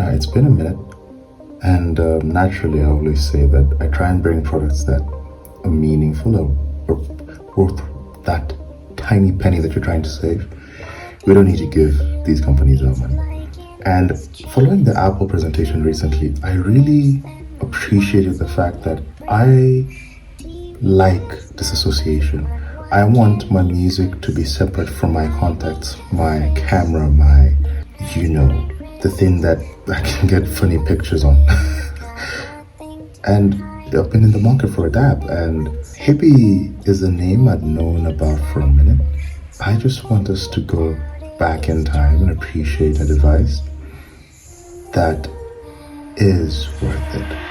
Now, it's been a minute, and naturally, I always say that I try and bring products that are meaningful or worth that tiny penny that you're trying to save. We don't need to give these companies our money. And following the Apple presentation recently, I really appreciated the fact that I like disassociation. I want my music to be separate from my contacts, my camera, the thing that I can get funny pictures on. And I've been in the market for a dab, and Hiby is a name I'd known about for a minute. I just want us to go back in time and appreciate a device that is worth it.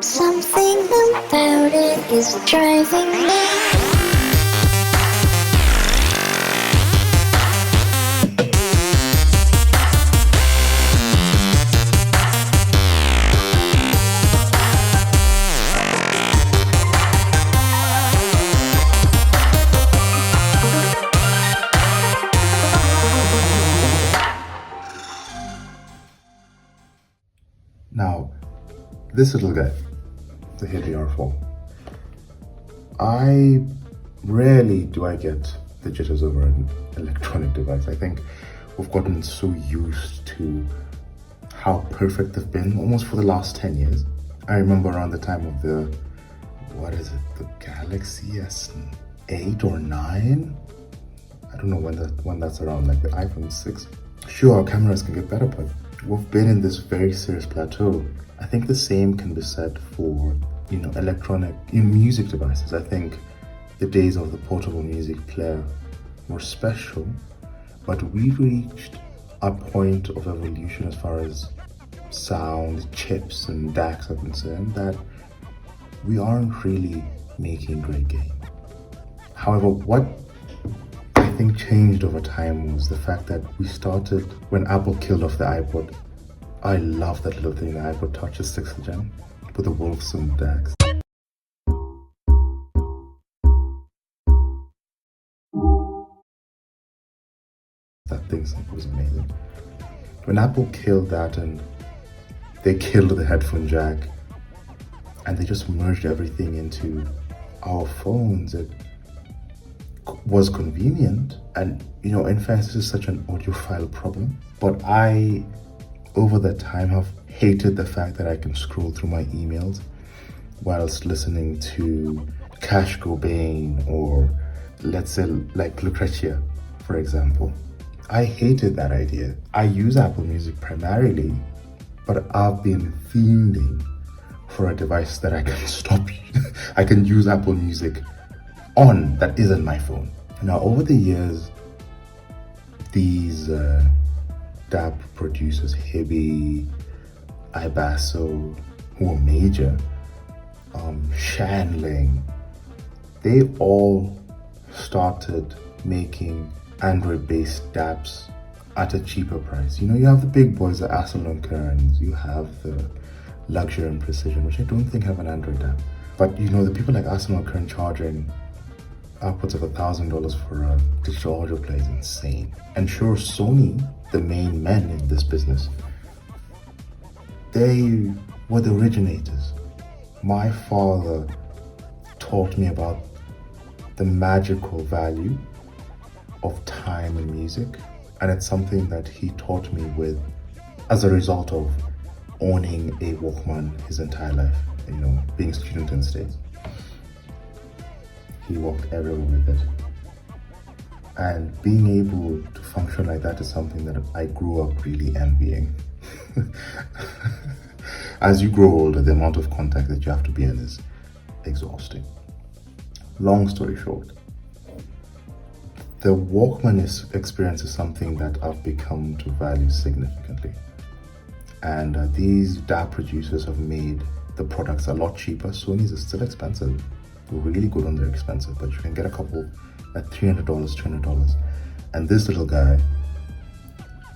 Something about it is driving me. Now, this little guy, the Hiby R4, rarely do I get the jitters over an electronic device. I think we've gotten so used to how perfect they've been almost for the last 10 years. I remember around the time of the Galaxy S8 or 9? I don't know when that's around, like the iPhone 6. Sure, our cameras can get better, but we've been in this very serious plateau. I think the same can be said for, electronic music devices. I think the days of the portable music player were special, but we reached a point of evolution as far as sound, chips, and DACs are concerned that we aren't really making great gain. However, what I think changed over time was the fact that we started when Apple killed off the iPod. I love that little thing, the iPod Touch, is 6th gen, with the Wolfson DACs. That thing was amazing. When Apple killed that and they killed the headphone jack and they just merged everything into our phones, it was convenient. And in fact, this is such an audiophile problem, but I over the time have hated the fact that I can scroll through my emails whilst listening to Cash Cobain or, let's say, like Lucretia, for example. I hated that idea. I use Apple Music primarily, but I've been fiending for a device that I can stop. I can use Apple Music on that isn't my phone. Now, over the years, these DAP producers, Hiby, Ibasso, who are major, Shanling, they all started making Android-based DAPs at a cheaper price. You have the big boys, the Arsenal Kerns, you have the Luxury and Precision, which I don't think have an Android DAP. But the people like Arsenal Kern charging upwards of $1,000 for a digital audio player is insane. And sure, Sony, the main men in this business, they were the originators. My father taught me about the magical value of time in music, and it's something that he taught me with as a result of owning a Walkman his entire life, being a student in the States. He walked everywhere with it. And being able to function like that is something that I grew up really envying. As you grow older, the amount of contact that you have to be in is exhausting. Long story short, the Walkman experience is something that I've become to value significantly. And these DAP producers have made the products a lot cheaper. Sony's is still expensive, really good when they're expensive, but you can get a couple at $300, $200. And this little guy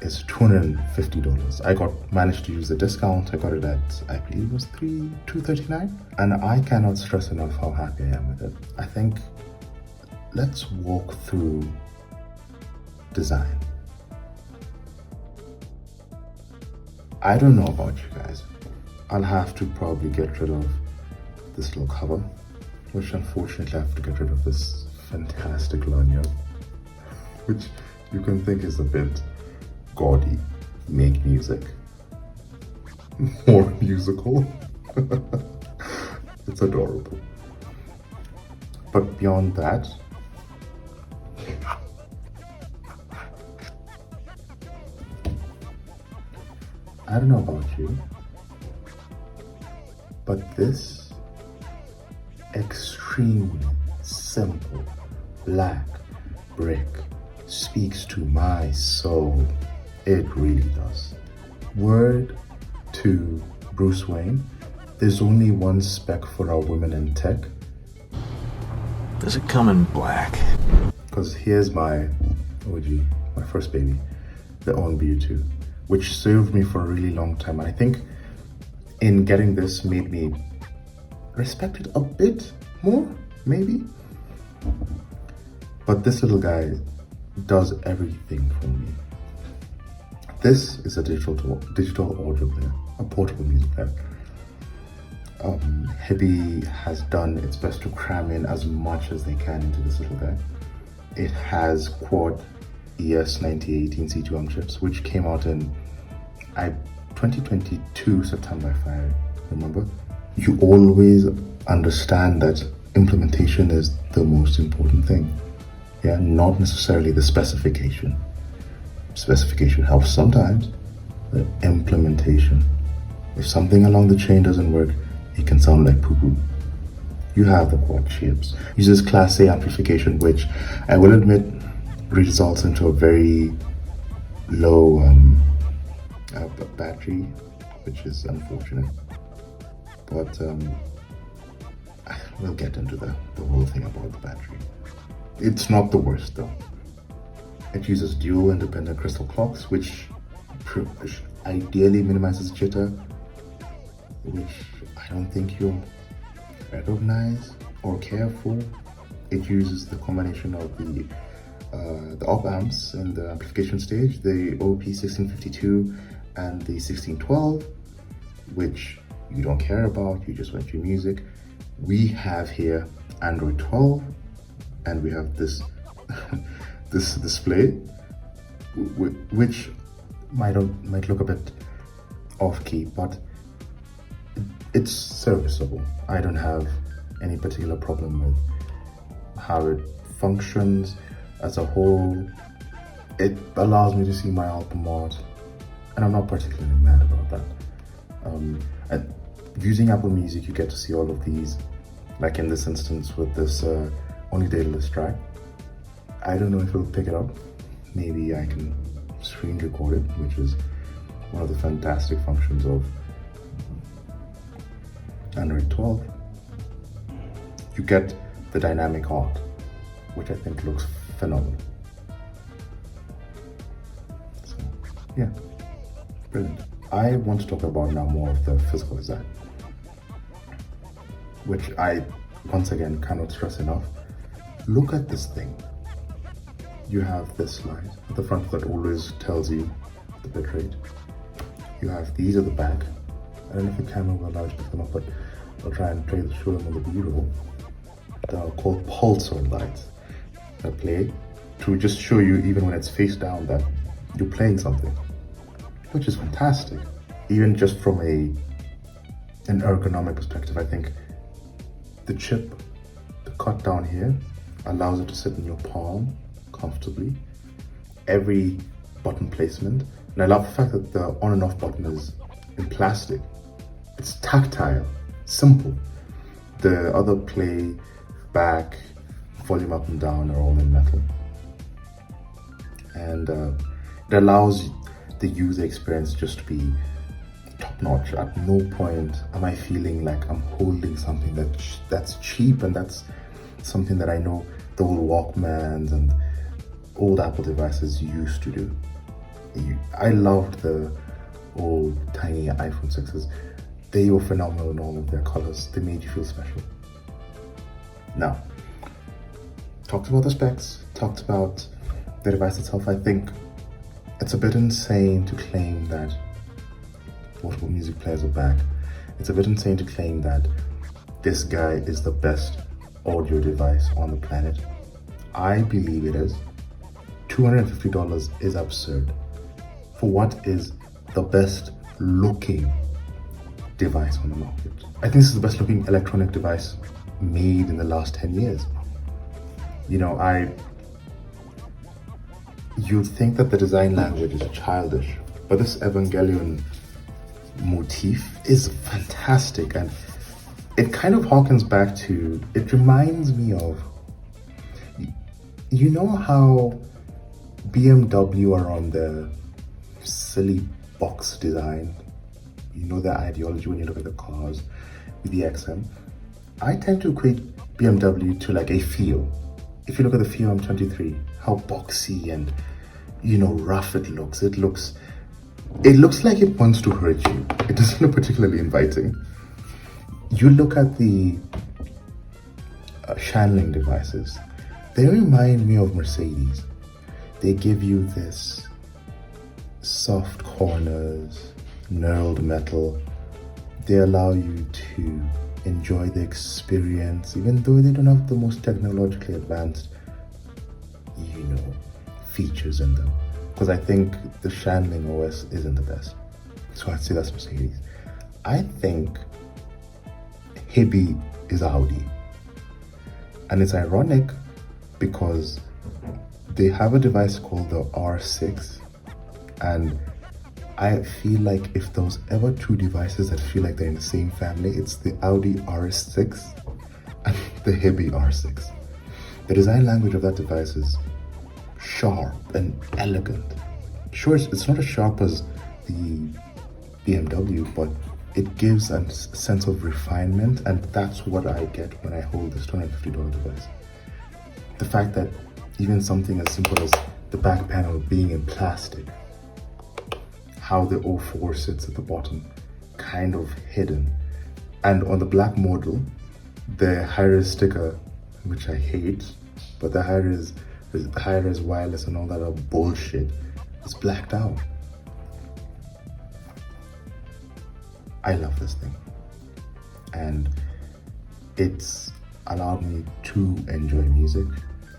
is $250. I managed to use the discount. I got it at, I believe it was $239, and I cannot stress enough how happy I am with it. I think let's walk through design. I don't know about you guys. I'll have to probably get rid of this little cover, which unfortunately I have to get rid of this fantastic lanyard, which you can think is a bit gaudy. Make music more musical. It's adorable. But beyond that, I don't know about you, but this extremely simple black brick speaks to my soul. It really does. Word to Bruce Wayne, there's only one spec for our women in tech. Does it come in black? Because here's my OG, my first baby, the ONBU2, which served me for a really long time. And I think in getting this made me respect it a bit more, maybe. But this little guy does everything for me. This is a digital audio player, a portable music player. Hiby has done its best to cram in as much as they can into this little guy. It has quad ES9018 C2M chips, which came out in 2022 September, if I remember. You always understand that implementation is the most important thing. Yeah, not necessarily the specification. Specification helps sometimes, but implementation. If something along the chain doesn't work, it can sound like poo-poo. You have the quad chips. Uses Class A amplification, which I will admit results into a very low battery, which is unfortunate. But we'll get into the whole thing about the battery. It's not the worst though. It uses dual independent crystal clocks, which ideally minimizes jitter, which I don't think you'll recognize or care for. It uses the combination of the op amps in the amplification stage, the OP1652 and the 1612, which you don't care about, you just want your music. We have here Android 12, and we have this this display, which might look a bit off-key, but it's serviceable. I don't have any particular problem with how it functions as a whole. It allows me to see my album art, and I'm not particularly mad about that. Using Apple Music, you get to see all of these, like in this instance with this only dataless track. I don't know if it'll pick it up. Maybe I can screen record it, which is one of the fantastic functions of Android 12. You get the dynamic art, which I think looks phenomenal. So, yeah, brilliant. I want to talk about now more of the physical design, which I, once again, cannot stress enough. Look at this thing. You have this slide at the front that always tells you the bitrate. You have these at the back. I don't know if the camera will allow you to pick them up, but I'll try and show them on the B-roll. They're called pulsar lights that play to just show you, even when it's face down, that you're playing something, which is fantastic. Even just from an ergonomic perspective, I think the chip, the cut down here, allows it to sit in your palm comfortably. Every button placement, and I love the fact that the on and off button is in plastic. It's tactile, simple. The other play, back, volume up and down are all in metal. And it allows the user experience just to be top notch. At no point am I feeling like I'm holding something that's cheap, and that's something that I know the old Walkmans and old Apple devices used to do. I loved the old tiny iPhone 6s. They were phenomenal in all of their colors. They made you feel special. Now, talked about the specs, talked about the device itself. I think it's a bit insane to claim that portable music players are back. It's a bit insane to claim that this guy is the best audio device on the planet. I believe it is. $250 is absurd for what is the best looking device on the market. I think this is the best looking electronic device made in the last 10 years. You know, you'd think that the design language is childish, but this Evangelion motif is fantastic, and it kind of harkens back to, it reminds me of, you know how BMW are on the silly box design? You know their ideology when you look at the cars with the XM. I tend to equate BMW to like a Fio. If you look at the Fio M23, how boxy and, you know, rough it looks. It looks like it wants to hurt you. It doesn't look particularly inviting. You look at the Shanling devices. They remind me of Mercedes. They give you this soft corners, knurled metal. They allow you to enjoy the experience, even though they don't have the most technologically advanced, you know, features in them. Because I think the Shanling OS isn't the best. So I'd say that's Mercedes. I think Hiby is Audi. And it's ironic because they have a device called the R6, and I feel like if there was ever two devices that feel like they're in the same family, it's the Audi R6 and the Hiby R6. The design language of that device is sharp and elegant. Sure, it's not as sharp as the BMW, but it gives a sense of refinement, and that's what I get when I hold this $250 device. The fact that even something as simple as the back panel being in plastic, how the 04 sits at the bottom, kind of hidden. And on the black model, the high-res sticker, which I hate, but the high-res wireless and all that are bullshit, is blacked out. I love this thing. And it's allowed me to enjoy music.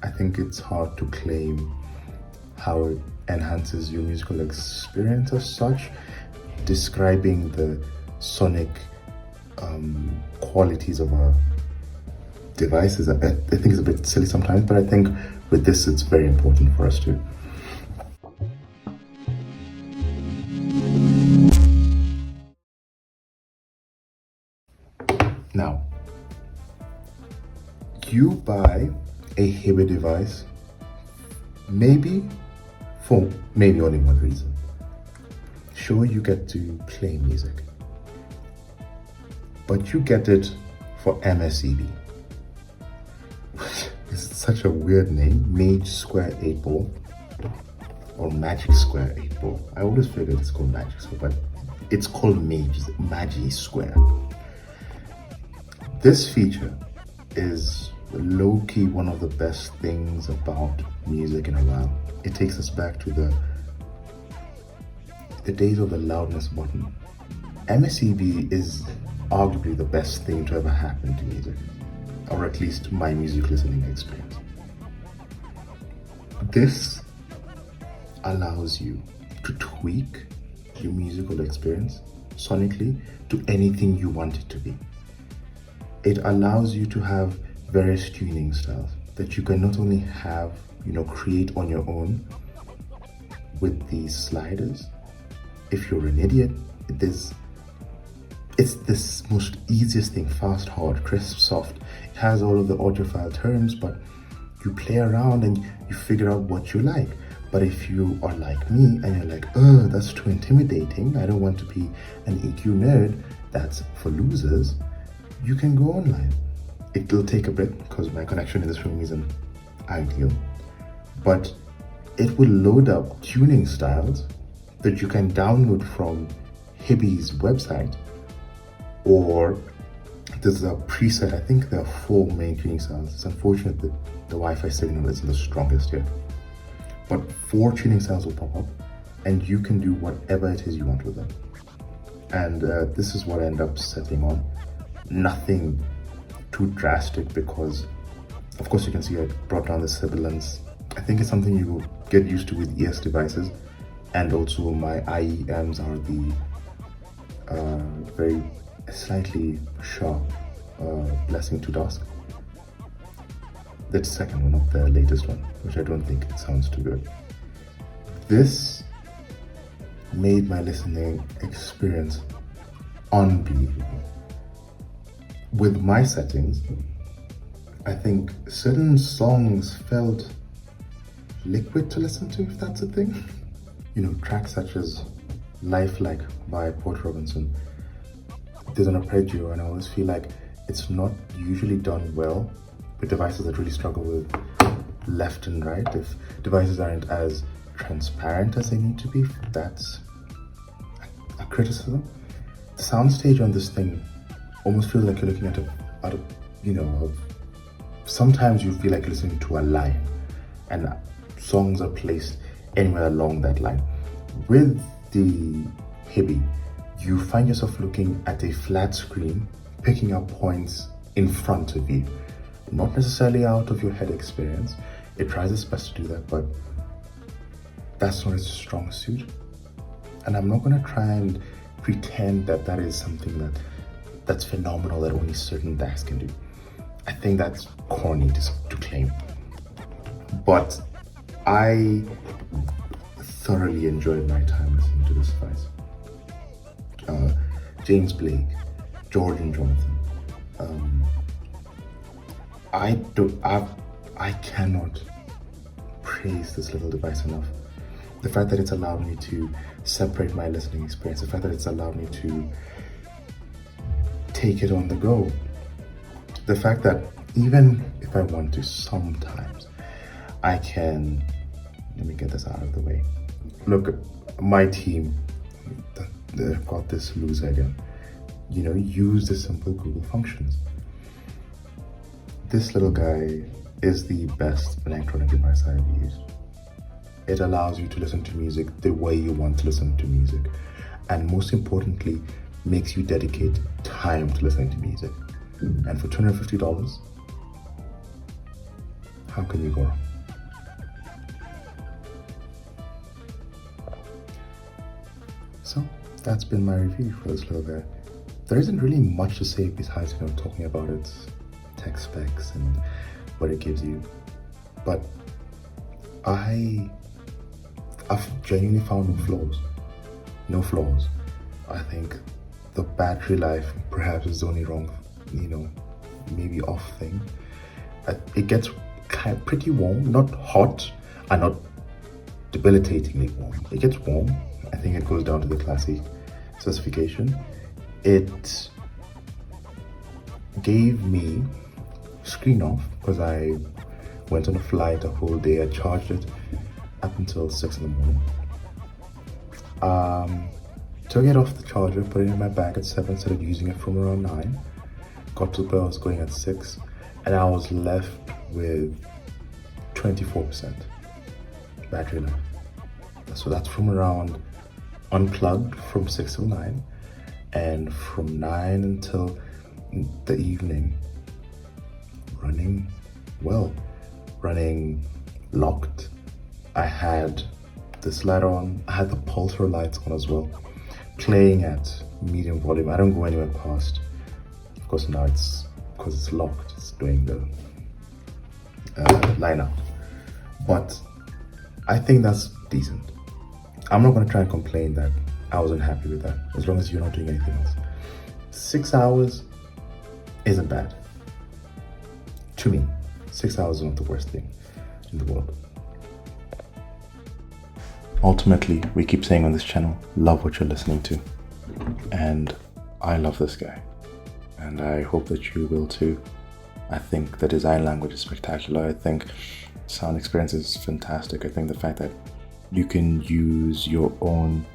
I think it's hard to claim how it enhances your musical experience as such. Describing the sonic qualities of a device is I think it's a bit silly sometimes, but I think with this it's very important for us to. Now, you buy a Hiby device maybe for maybe only one reason. Sure, you get to play music, but you get it for MSEB. It's such a weird name, Mage Square 8 Ball or Magic Square 8 Ball. I always figured it's called Magic Square, but it's called Magic Square. This feature is low-key one of the best things about music in a while. It takes us back to the days of the loudness button. MSEB is arguably the best thing to ever happen to music, or at least my music listening experience. This allows you to tweak your musical experience sonically to anything you want it to be. It allows you to have various tuning styles that you can not only have, create on your own with these sliders. If you're an idiot, it's this most easiest thing: fast, hard, crisp, soft. It has all of the audiophile terms, but you play around and you figure out what you like. But if you are like me and you're like, oh, that's too intimidating, I don't want to be an EQ nerd, that's for losers, you can go online. It'll take a bit because my connection in this room isn't ideal, but it will load up tuning styles that you can download from Hiby's website, or there's a preset. I think there are 4 main tuning styles. It's unfortunate that the Wi-Fi signal isn't the strongest here, but 4 tuning styles will pop up and you can do whatever it is you want with them. And this is what I end up setting on. Nothing too drastic, because of course you can see I brought down the sibilance. I think it's something you will get used to with ES devices, and also my IEMs are the very slightly sharp Blessing to Dusk. The second one, not the latest one, which I don't think it sounds too good. This made my listening experience unbelievable. With my settings, I think certain songs felt liquid to listen to, if that's a thing. You know, tracks such as Lifelike by Port Robinson, there's an arpeggio, and I always feel like it's not usually done well with devices that really struggle with left and right. If devices aren't as transparent as they need to be, that's a criticism. The soundstage on this thing almost feels like you're looking at a you know, sometimes you feel like listening to a line, and songs are placed anywhere along that line. With the Hiby, you find yourself looking at a flat screen, picking up points in front of you. Not necessarily out of your head experience. It tries its best to do that, but that's not its strong suit. And I'm not gonna try and pretend that that is something that's phenomenal, that only certain DACs can do. I think that's corny to claim. But I thoroughly enjoyed my time listening to this device. James Blake, George and Jonathan. I cannot praise this little device enough. The fact that it's allowed me to separate my listening experience, the fact that it's allowed me to take it on the go, the fact that even if I want to, sometimes I can, let me get this out of the way. Look, my team, they've got this loose idea. You know, use the simple Google functions. This little guy is the best electronic device I've used. It allows you to listen to music the way you want to listen to music, and most importantly, makes you dedicate time to listening to music. And for $250, how can you go wrong? So that's been my review for this little guy. There isn't really much to say besides, you know, talking about its tech specs and what it gives you, but I've genuinely found no flaws. I think the battery life perhaps is the only wrong, you know, maybe off thing. It gets pretty warm, not hot and not debilitatingly warm. It gets warm. I think it goes down to the classic specification. It gave me screen off because I went on a flight a whole day. I charged it up until 6 in the morning. Took it off the charger, put it in my bag at 7, started using it from around 9. Got to where I was going at 6, and I was left with 24% battery life. So that's from around unplugged from 6 till 9, and from 9 until the evening running well, running locked. I had this light on, I had the pulsar lights on as well, playing at medium volume. I don't go anywhere past, of course now it's, because it's locked, it's doing the line out, but I think that's decent. I'm not going to try and complain that I wasn't happy with that, as long as you're not doing anything else. 6 hours isn't bad. To me, 6 hours is not the worst thing in the world. Ultimately, we keep saying on this channel, love what you're listening to. And I love this guy. And I hope that you will too. I think the design language is spectacular. I think sound experience is fantastic. I think the fact that you can use your own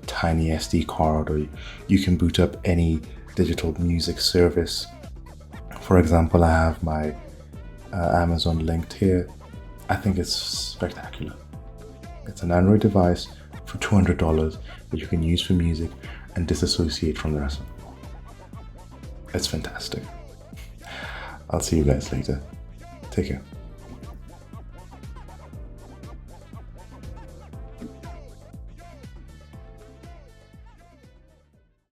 tiny SD card, or you can boot up any digital music service. For example, I have my Amazon linked here. I think it's spectacular. It's an Android device for $200 that you can use for music and disassociate from the rest of the world. It's fantastic. I'll see you guys later. Take care.